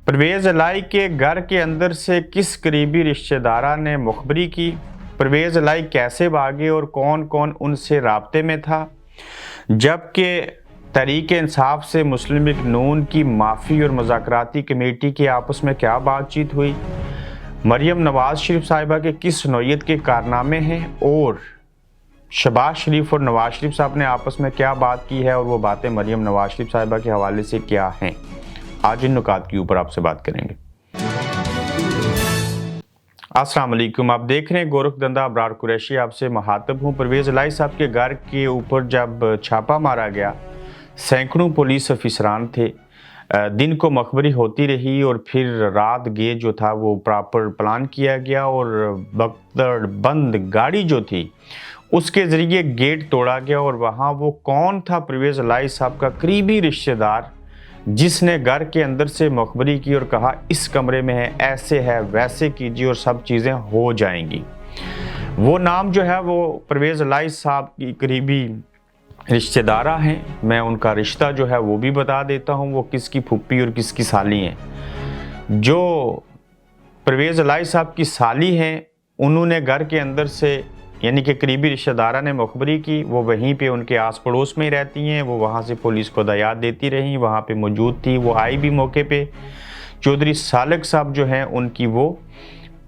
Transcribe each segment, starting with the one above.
परवेज लाई के घर के अंदर से किस करीबी रिश्तेदारा ने मुखबरी की? परवेज लाई कैसे भागे और कौन कौन उनसे राब्ते में था? जबकि तहरीक इंसाफ से मुस्लिम लीग नून की माफ़ी और मुज़ाकराती कमेटी की आपस में क्या बातचीत हुई? मरियम नवाज शरीफ साहिबा के किस नौयत के कारनामे हैं और शहबाज शरीफ और नवाज शरीफ साहब ने आपस में क्या बात की है और वो बातें मरियम नवाज शरीफ साहिबा के हवाले से क्या हैं? आज इन नुकात के ऊपर आपसे बात करेंगे। अस्सलाम वालेकुम, आप देख रहे हैं गोरखधंधा अबरार कुरैशी, आपसे मुखातब हूँ। परवेज लाई साहब के घर के ऊपर जब छापा मारा गया, सैकड़ों पुलिस अफसरान थे। दिन को मखबरी होती रही और फिर रात गेट जो था वो प्रॉपर प्लान किया गया और बख्तर बंद गाड़ी जो थी उसके ज़रिए गेट तोड़ा गया। और वहाँ वो कौन था? परवेज लाई साहब का करीबी रिश्तेदार, जिसने घर के अंदर से मुखबरी की और कहा इस कमरे में है, ऐसे है, वैसे कीजिए और सब चीज़ें हो जाएंगी। वो नाम जो है वो परवेज लाई साहब की करीबी रिश्तेदारा हैं। मैं उनका रिश्ता जो है वो भी बता देता हूँ, वो किसकी फूफी और किसकी साली हैं। जो परवेज लाई साहब की साली हैं, उन्होंने घर के अंदर से यानी कि करीबी रिश्तेदारा ने मुखबरी की। वो वहीं पे उनके आस पड़ोस में ही रहती हैं। वो वहाँ से पुलिस को हदायत देती रहीं, वहाँ पे मौजूद थी। वो आई भी मौके पे। चौधरी सालक साहब जो हैं उनकी वो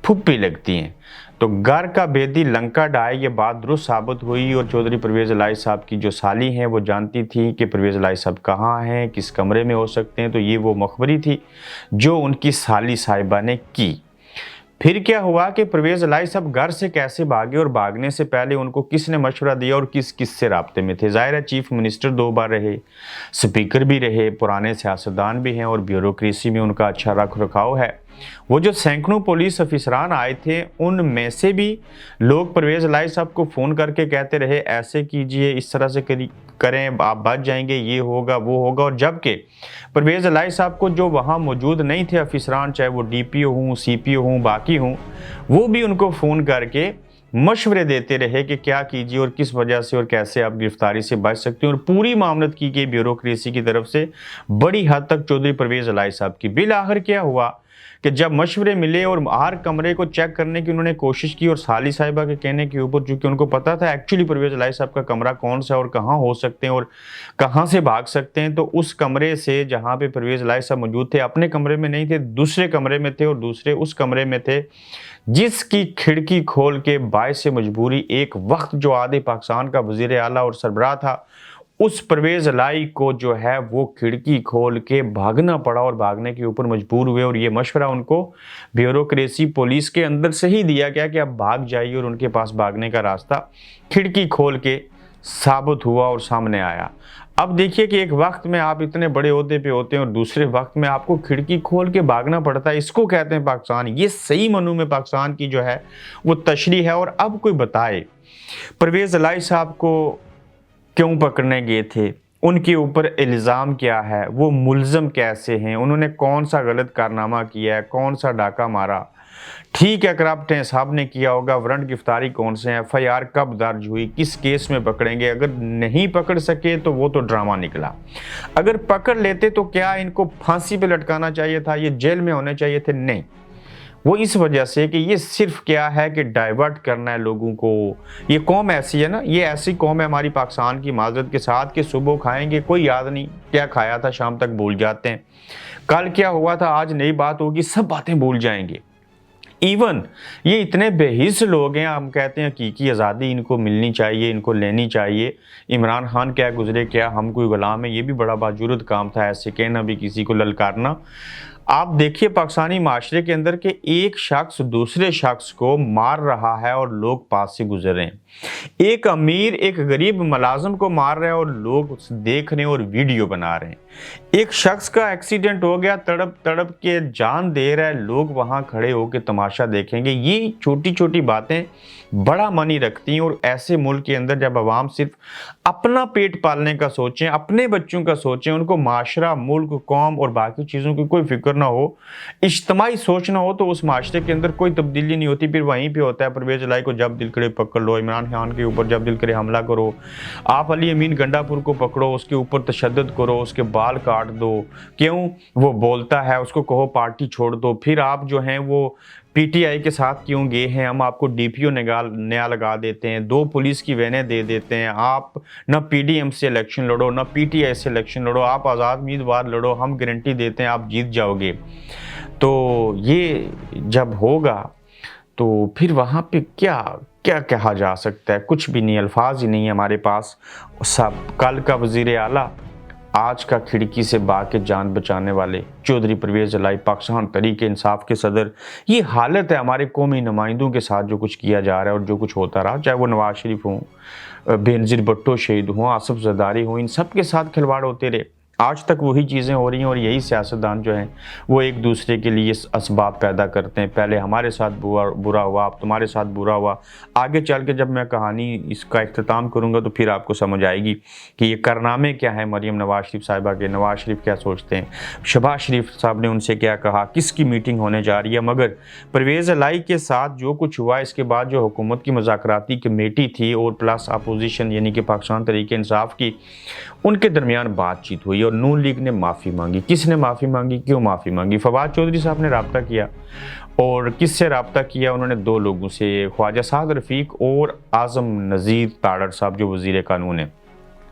फुप्पी लगती हैं। तो घर का बेदी लंका डाय ये बात दुरुस्त साबित हुई और चौधरी परवेज लाई साहब की जो साली हैं वो जानती थी कि परवेज लाई साहब कहाँ हैं, किस कमरे में हो सकते हैं। तो ये वो मुखबरी थी जो उनकी साली साहिबा ने की। फिर क्या हुआ कि परवेज लाई साहब घर से कैसे भागे और भागने से पहले उनको किसने मशवरा दिया और किस किस से राब्ते में थे? ज़ाहिर है चीफ मिनिस्टर 2 बार रहे, स्पीकर भी रहे, पुराने सियासतदान भी हैं और ब्यूरोक्रेसी में उनका अच्छा रख रखाव है। वो जो सैकड़ों पुलिस अफसरान आए थे उनमें से भी लोग परवेज लाई साहब को फ़ोन करके कहते रहे ऐसे कीजिए, इस तरह से करें, आप बच जाएंगे, ये होगा वो होगा। और जबकि परवेज लाई साहब को जो वहाँ मौजूद नहीं थे अफसरान, चाहे वो DPO हों, CPO हों, बाकी हों, वो भी उनको फ़ोन करके मशवरे देते रहे कि क्या कीजिए और किस वजह से और कैसे आप गिरफ्तारी से बच सकते हैं। और पूरी मामलत की गई ब्यूरोक्रेसी की तरफ से बड़ी हद तक चौधरी परवेज लाई साहब की। बिल आखिर क्या हुआ कि जब मशवरे मिले और हर कमरे को चेक करने की उन्होंने कोशिश की और साली साहिबा के कहने के ऊपर, चूंकि उनको पता था एक्चुअली परवेज लाई साहब का कमरा कौन सा और कहाँ हो सकते हैं और कहाँ से भाग सकते हैं, तो उस कमरे से जहाँ पे परवेज लाई साहब मौजूद थे, अपने कमरे में नहीं थे, दूसरे कमरे में थे और दूसरे उस कमरे में थे जिसकी खिड़की खोल के बायसे मजबूरी एक वक्त जो आधे पाकिस्तान का वजीर आला और सरबराह था, उस परवेज लाई को जो है वो खिड़की खोल के भागना पड़ा और भागने के ऊपर मजबूर हुए। और ये मशवरा उनको ब्यूरोक्रेसी पुलिस के अंदर से ही दिया गया कि अब भाग जाइए, और उनके पास भागने का रास्ता खिड़की खोल के साबित हुआ और सामने आया। अब देखिए कि एक वक्त में आप इतने बड़े ओहदे पे होते हैं और दूसरे वक्त में आपको खिड़की खोल के भागना पड़ता है। इसको कहते हैं पाकिस्तान। ये सही मनु में पाकिस्तान की जो है वो तशरीह है। और अब कोई बताए परवेज लाई साहब को क्यों पकड़ने गए थे, उनके ऊपर इल्ज़ाम क्या है, वो मुल्ज़म कैसे हैं, उन्होंने कौन सा गलत कारनामा किया है, कौन सा डाका मारा। ठीक है, करप्ट हैं, साहब ने किया होगा, वारंट गिरफ्तारी कौन से हैं, FIR कब दर्ज हुई, किस केस में पकड़ेंगे। अगर नहीं पकड़ सके तो वो तो ड्रामा निकला। अगर पकड़ लेते तो क्या इनको फांसी पे लटकाना चाहिए था, ये जेल में होने चाहिए थे? नहीं, वो इस वजह से कि ये सिर्फ क्या है कि डाइवर्ट करना है लोगों को। ये कौम ऐसी है ना, ये ऐसी कौम है हमारी पाकिस्तान की, माजरत के साथ, कि सुबह खाएंगे कोई याद नहीं क्या खाया था, शाम तक भूल जाते हैं, कल क्या हुआ था, आज नई बात होगी, सब बातें भूल जाएंगे। इवन ये इतने बेहिस लोग हैं, हम कहते हैं हकीकी आज़ादी इनको मिलनी चाहिए, इनको लेनी चाहिए। इमरान खान क्या गुजरे, क्या हम कोई गुलाम है? ये भी बड़ा बाजुर्द काम था, ऐसे कहना भी, किसी को ललकारना। आप देखिए पाकिस्तानी माशरे के अंदर के एक शख्स दूसरे शख्स को मार रहा है और लोग पास से गुजर रहे हैं। एक अमीर एक गरीब मुलाजिम को मार रहा है और लोग देख रहे हैं और वीडियो बना रहे हैं। एक शख्स का एक्सीडेंट हो गया, तड़प तड़प के जान दे रहा है, लोग वहां खड़े होकर तमाशा देखेंगे। ये छोटी छोटी बातें बड़ा मानी रखती हैं। और ऐसे मुल्क के अंदर जब अवाम सिर्फ अपना पेट पालने का सोचें, अपने बच्चों का सोचें, उनको माशरा, मुल्क, कौम और बाकी चीज़ों की कोई फिक्र ना हो, इज्तिमाई सोच ना हो, तो उस माशरे के अंदर कोई तब्दीली नहीं होती। फिर वहीं पे होता है परवेज लाई को जब दिल करे पकड़ लो, इमरान खान के ऊपर जब दिल करे हमला करो, आप अली अमीन गंडापुर को पकड़ो, उसके ऊपर तशद्दुद करो, उसके बाद बाल काट दो, क्यों वो बोलता है उसको कहो पार्टी छोड़ दो, फिर आप जो हैं वो पीटीआई के साथ क्यों गए हैं, हम आपको डीपीओ नया लगा देते हैं, 2 पुलिस की वैनें दे देते हैं, आप ना पीडीएम से इलेक्शन लड़ो ना पीटीआई से इलेक्शन लड़ो, आप आज़ाद उम्मीदवार लड़ो, हम गारंटी देते हैं आप जीत जाओगे। तो ये जब होगा तो फिर वहाँ पे क्या क्या कहा जा सकता है, कुछ भी नहीं, अल्फाज ही नहीं है हमारे पास। सब कल का वज़ीर आला, आज का खिड़की से बाग के जान बचाने वाले चौधरी परवेज़ इलाही, पाकिस्तान तहरीक-ए-इंसाफ के सदर। ये हालत है हमारे कौमी नुमाइंदों के साथ जो कुछ किया जा रहा है और जो कुछ होता रहा, चाहे वो नवाज शरीफ हों, बेनज़ीर भुट्टो शहीद हों, आसिफ ज़रदारी हों, इन सब के साथ खिलवाड़ होते रहे। आज तक वही चीज़ें हो रही हैं और यही सियासतदान जो हैं वो एक दूसरे के लिए असबाब पैदा करते हैं। पहले हमारे साथ बुरा हुआ, अब तुम्हारे साथ बुरा हुआ। आगे चल के जब मैं कहानी इसका इख्तिताम करूँगा तो फिर आपको समझ आएगी कि ये कारनामे क्या हैं मरीम नवाज शरीफ साहिबा के, नवाज शरीफ क्या सोचते हैं, शहबाज शरीफ साहब ने उनसे क्या कहा, किसकी मीटिंग होने जा रही है। मगर परवेज़ इलाही के साथ जो कुछ हुआ, इसके बाद जो हुकूमत की मुज़ाकराती कमेटी थी और प्लस अपोजिशन यानी कि पाकिस्तान तहरीक-ए-इंसाफ की, उनके दरमियान बातचीत हुई और नून लीग ने माफ़ी मांगी। किसने माफ़ी मांगी, क्यों माफ़ी मांगी? फवाद चौधरी साहब ने रब्ता किया, और किससे रब्ता किया? उन्होंने 2 लोगों से, ख्वाजा साद रफ़ीक और आज़म नज़ीर ताड़र साहब जो वज़ीर कानून है।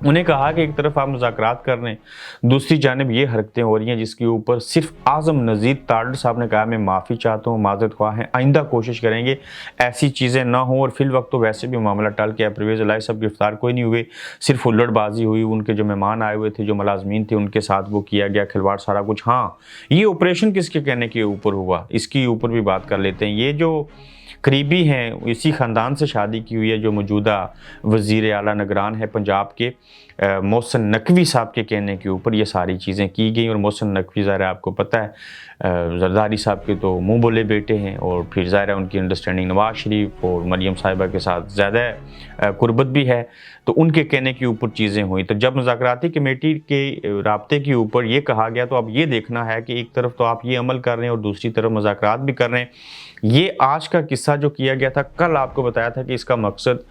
उन्हें कहा कि एक तरफ आप मुज़ाकरात कर रहे हैं, दूसरी जानिब ये हरकतें हो रही हैं जिसके ऊपर सिर्फ आज़म नज़ीर ताड़र साहब ने कहा मैं माफ़ी चाहता हूँ, माज़रत ख्वाह हैं, आइंदा कोशिश करेंगे ऐसी चीज़ें ना हों। और फिल वक्त तो वैसे भी मामला टल गया, परवेज़ इलाही साहब गिरफ्तार कोई नहीं हुए, सिर्फ हुल्लड़बाजी हुई, उनके जो मेहमान आए हुए थे, जो मुलाज़मीन थे, उनके साथ वो किया गया खिलवाड़ सारा कुछ। हाँ, ये ऑपरेशन किसके कहने के ऊपर हुआ, इसके ऊपर भी बात कर लेते हैं। ये जो करीबी हैं, इसी ख़ानदान से शादी की हुई है जो मौजूदा वज़ीर आला निगरान है पंजाब के, मोहसिन नकवी साहब के कहने के ऊपर ये सारी चीज़ें की गई। और मोहसिन नकवी ज़ाहिर है आपको पता है ज़रदारी साहब के तो मुँह बोले बेटे हैं, और फिर ज़ाहिर है उनकी अंडरस्टैंडिंग नवाज शरीफ और मरीम साहिबा के साथ ज़्यादा कुर्बत भी है, तो उनके कहने के ऊपर चीज़ें हुई। तो जब मुज़ाकराती कमेटी के राब्ते के ऊपर ये कहा गया, तो अब ये देखना है कि एक तरफ तो आप ये अमल कर रहे हैं और दूसरी तरफ मुज़ाकरात भी कर रहे हैं। ये आज का किस्सा जो किया गया था, कल आपको बताया था कि इसका मकसद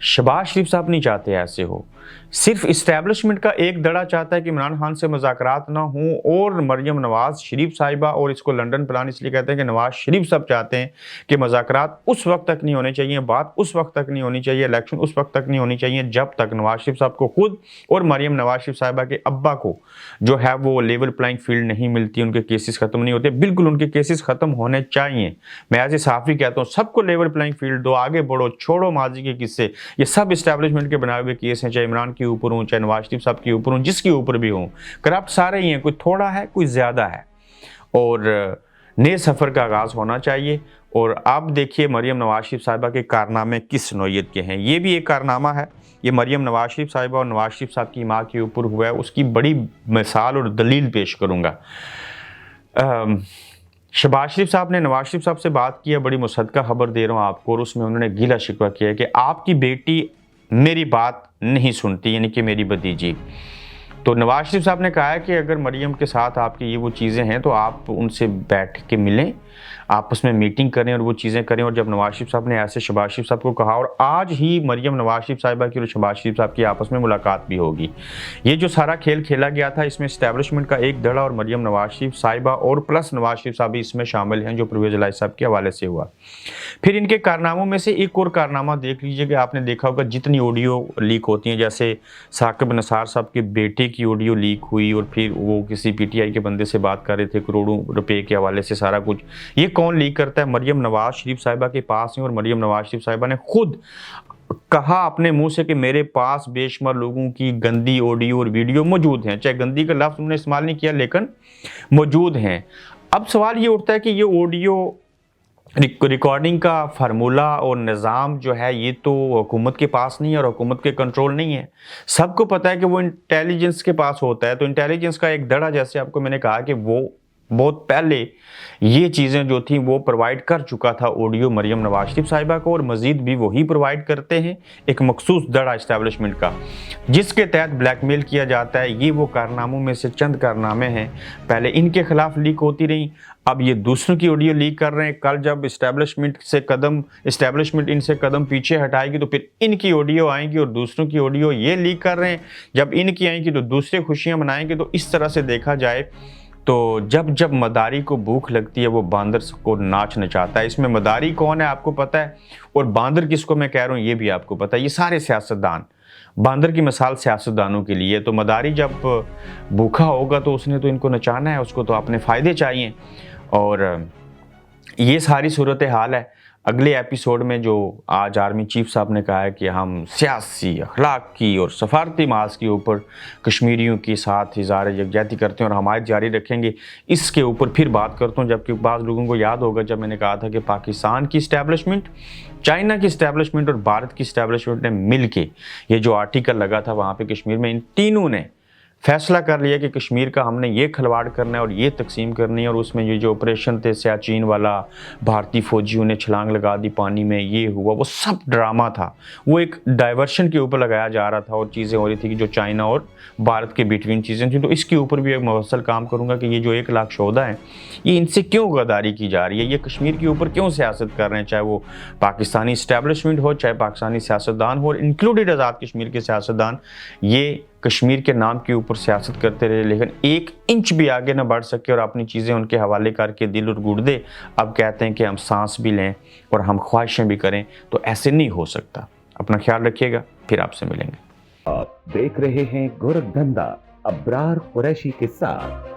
शहबाज शरीफ साहब नहीं चाहते ऐसे हो, सिर्फ इस्टेब्लिशमेंट का एक दड़ा चाहता है कि इमरान खान से मुज़ाकरात ना हों, और मरीम नवाज शरीफ साहिबा, और इसको लंदन प्लान इसलिए कहते हैं कि नवाज शरीफ साहब चाहते हैं कि मुज़ाकरात उस वक्त तक नहीं होने चाहिए, बात उस वक्त तक नहीं होनी चाहिए, इलेक्शन उस वक्त तक नहीं होनी चाहिए जब तक नवाज शरीफ साहब को खुद और मरीम नवाज शरीफ साहिबा के अब्बा को जो है वो लेवल प्लाइंग फील्ड नहीं मिलती, उनके केसेस ख़त्म नहीं होते। बिल्कुल उनके केसेस ख़त्म होने चाहिए। मैं एज ए सहाफ़ी कहता हूँ सबको लेवल प्लाइंग फील्ड दो, आगे बढ़ो, छोड़ो माजी के किस्से। ये सब इस्टेब्लिशमेंट के बनाए हुए केस हैं, चाहे इमरान के ऊपर हों, चाहे नवाज शरीफ साहब के ऊपर हों, जिसके ऊपर भी हों, करप्ट सारे ही हैं, कोई थोड़ा है कोई ज़्यादा है। और नए सफ़र का आगाज़ होना चाहिए। और अब देखिए मरीम नवाज शरीफ साहिबा के कारनामे किस नौइयत के हैं। ये भी एक कारनामा है, ये मरीम नवाज शरीफ साहिबा और नवाज शरीफ साहब की माँ के ऊपर हुआ है, उसकी बड़ी मिसाल और दलील पेश करूँगा। शहबाज शरीफ साहब ने नवाज शरीफ साहब से बात की है, बड़ी मुसद्दका खबर दे रहा हूँ आपको, और उसमें उन्होंने गिला शिकवा किया है कि आपकी बेटी मेरी बात नहीं सुनती, यानी कि मेरी भतीजी। तो नवाज शरीफ साहब ने कहा है कि अगर मरीम के साथ आपकी ये वो चीज़ें हैं तो आप उनसे बैठ के मिलें, आपस में मीटिंग करें और वो चीज़ें करें। और जब नवाज शरीफ साहब ने ऐसे शहबाज शरीफ साहब को कहा, और आज ही मरीम नवाज शरीफ साहिबा की और शहबाज शरीफ साहब की आपस में मुलाकात भी होगी। ये जो सारा खेल खेला गया था, इसमें इस्टेब्लिशमेंट का एक धड़ा और मरीम नवाज शरीफ साहिबा और प्लस नवाज शरीफ साहब भी इसमें शामिल हैं, जो परवेज़ इलाही साहब के हवाले से हुआ। फिर इनके कारनामों में से एक और कारनामा देख लीजिए कि आपने देखा होगा जितनी ऑडियो लीक होती हैं, जैसे साकिब निसार साहब के बेटे की ऑडियो लीक हुई, और फिर वो किसी पीटीआई के बंदे से बात कर रहे थे करोड़ों रुपए के हवाले से सारा कुछ। ये कौन लीक करता है? मरीम नवाज शरीफ साहिबा के पास है, और मरीम नवाज शरीफ साहिबा ने खुद कहा अपने मुंह से कि मेरे पास बेशुमार लोगों की गंदी ऑडियो और वीडियो मौजूद हैं। चाहे गंदी का लफ्ज़ उन्होंने इस्तेमाल नहीं किया, लेकिन मौजूद हैं। अब सवाल ये उठता है कि ये ऑडियो रिकॉर्डिंग का फार्मूला और निज़ाम जो है ये तो हुकूमत के पास नहीं है और हुकूमत के कंट्रोल नहीं है। सबको पता है कि वो इंटेलिजेंस के पास होता है। तो इंटेलिजेंस का एक धड़ा, जैसे आपको मैंने कहा कि वो बहुत पहले ये चीज़ें जो थी वो प्रोवाइड कर चुका था ऑडियो मरियम नवाज शरीफ साहिबा को, और मज़ीद भी वही प्रोवाइड करते हैं एक मखसूस दड़ा इस्टेब्लिशमेंट का, जिसके तहत ब्लैकमेल किया जाता है। ये वो कारनामों में से चंद कारनामे हैं। पहले इनके खिलाफ लीक होती रही, अब ये दूसरों की ऑडियो लीक कर रहे हैं। कल जब इस्टेब्लिशमेंट इनसे कदम पीछे हटाएगी तो फिर इनकी ऑडियो आएंगी और दूसरों की ऑडियो ये लीक कर रहे हैं। जब इनकी आएंगी तो दूसरे खुशियां मनाएंगे। तो इस तरह से देखा जाए तो जब जब मदारी को भूख लगती है वो बांदर को नाच नचाता है। इसमें मदारी कौन है आपको पता है, और बांदर किसको मैं कह रहा हूँ ये भी आपको पता है। ये सारे सियासतदान, बांदर की मिसाल सियासतदानों के लिए। तो मदारी जब भूखा होगा तो उसने तो इनको नचाना है, उसको तो अपने फ़ायदे चाहिए, और ये सारी सूरत हाल है। अगले एपिसोड में जो आज आर्मी चीफ साहब ने कहा है कि हम सियासी, अखलाकी और सफारती मास के ऊपर कश्मीरियों के साथ इज़हार यकजहती करते हैं और हमायत जारी रखेंगे, इसके ऊपर फिर बात करता हूँ। जबकि बाज़ लोगों को याद होगा जब मैंने कहा था कि पाकिस्तान की इस्टेब्लिशमेंट, चाइना की इस्टेब्लिशमेंट और भारत की इस्टेब्लिशमेंट ने मिल के ये जो आर्टिकल लगा था वहाँ पर कश्मीर में, इन तीनों ने फैसला कर लिया कि कश्मीर का हमने ये खिलवाड़ करना है और ये तकसीम करनी है। और उसमें ये जो ऑपरेशन थे सियाचिन वाला, भारतीय फौजियों ने छलांग लगा दी पानी में, ये हुआ, वो सब ड्रामा था। वो एक डाइवर्शन के ऊपर लगाया जा रहा था और चीज़ें हो रही थी कि जो चाइना और भारत के बिटवीन चीज़ें थी। तो इसके ऊपर भी एक मुफस्सल काम करूँगा कि ये जो 1 लाख शोधा हैं ये इनसे क्यों गद्दारी की जा रही है, ये कश्मीर के ऊपर क्यों सियासत कर रहे हैं, चाहे वो पाकिस्तानी इस्टेब्लिशमेंट हो, चाहे पाकिस्तानी सियासतदान हो, और इंक्लूडेड आज़ाद कश्मीर के सियासतदान। ये कश्मीर के नाम के ऊपर सियासत करते रहे लेकिन 1 इंच भी आगे ना बढ़ सके और अपनी चीज़ें उनके हवाले करके दिल और गुर्दे अब कहते हैं कि हम सांस भी लें और हम ख्वाहिशें भी करें। तो ऐसे नहीं हो सकता। अपना ख्याल रखिएगा, फिर आपसे मिलेंगे। आप देख रहे हैं गोरखधंधा अब्रार कुरैशी के साथ।